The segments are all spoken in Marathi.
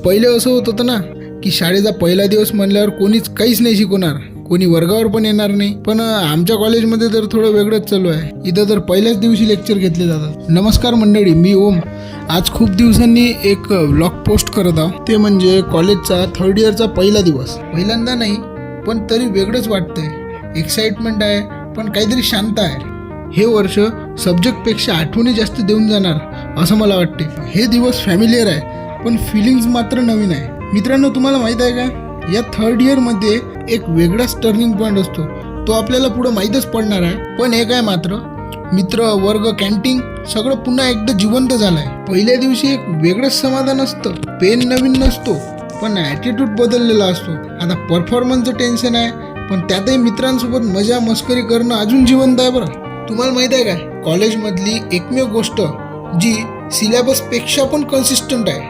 पहिले असं होत होतं ना की शाळेचा पहिला दिवस म्हणल्यावर कोणीच काहीच नाही शिकवणार, कोणी वर्गावर पण येणार नाही. पण आमच्या कॉलेजमध्ये तर थोडं वेगळंच चालू आहे. इथं तर पहिल्याच दिवशी लेक्चर घेतले जातात. नमस्कार मंडळी, मी ओम. आज खूप दिवसांनी एक व्लॉग पोस्ट करत आहो. ते म्हणजे कॉलेजचा थर्ड इयरचा पहिला दिवस. पहिल्यांदा नाही पण तरी वेगळंच वाटतंय. एक्साइटमेंट आहे पण काहीतरी शांत आहे. हे वर्ष सब्जेक्टपेक्षा आठवणी जास्त देऊन जाणार असं मला वाटते. हे दिवस फॅमिलियर आहे पण फिलिंग्स मात्र नवीन आहे. मित्रांनो, तुम्हाला माहीत आहे का, या थर्ड इयरमध्ये एक वेगळाच टर्निंग पॉईंट असतो. तो आपल्याला पुढं माहीतच पडणार आहे. पण एक आहे मात्र, मित्र, वर्ग, कॅन्टीन सगळं पुन्हा एकदा जिवंत झालंय. पहिल्या दिवशी एक वेगळंच समाधान असतं. पेन नवीन नसतो पण ॲटिट्यूड बदललेला असतो. आता परफॉर्मन्सचं टेन्शन आहे पण त्यातही मित्रांसोबत मजा मस्करी करणं अजून जिवंत आहे. बरं, तुम्हाला माहीत आहे काय, कॉलेजमधली एकमेव गोष्ट जी सिलेबसपेक्षा पण कन्सिस्टंट आहे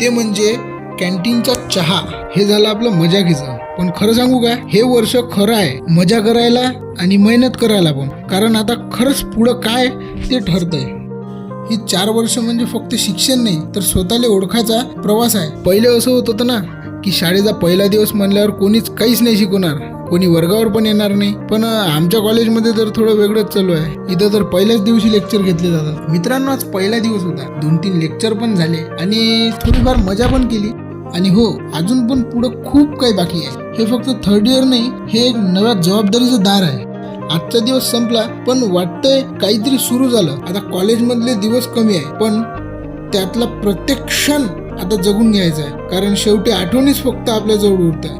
ते म्हणजे कॅन्टीनचा चहा. हे झालं आपलं मजा घ्यायचं. पण खरं सांगू काय, हे वर्ष खरं आहे मजा करायला आणि मेहनत करायला पण. कारण आता खरंच पुढं काय ते ठरतंय. ही 4 वर्ष म्हणजे फक्त शिक्षण नाही तर स्वतःला ओळखायचा प्रवास आहे. पहिले असं होत होतं ना की शाळेचा पहिला दिवस म्हणल्यावर कोणीच काहीच नाही शिकवणार, कोणी वर्गावर पण येणार नाही. पण आमच्या कॉलेजमध्ये तर थोडं वेगळंच चालू आहे. इथं तर पहिल्याच दिवशी लेक्चर घेतले जातात. मित्रांनो, आज पहिला दिवस होता. 2-3 लेक्चर पण झाले आणि थोडीफार मजा पण केली. आणि हो, अजून पण पुढं खूप काही बाकी आहे. हे फक्त थर्ड इयर नाही, हे एक नव्या जबाबदारीचं दार आहे. आजचा दिवस संपला पण वाटतंय काहीतरी सुरू झालं. आता कॉलेजमधले दिवस कमी आहे पण त्यातला प्रत्येक क्षण आता जगून घ्यायचा आहे. कारण शेवटी आठवणीच फक्त आपल्या जवळ उरत आहे.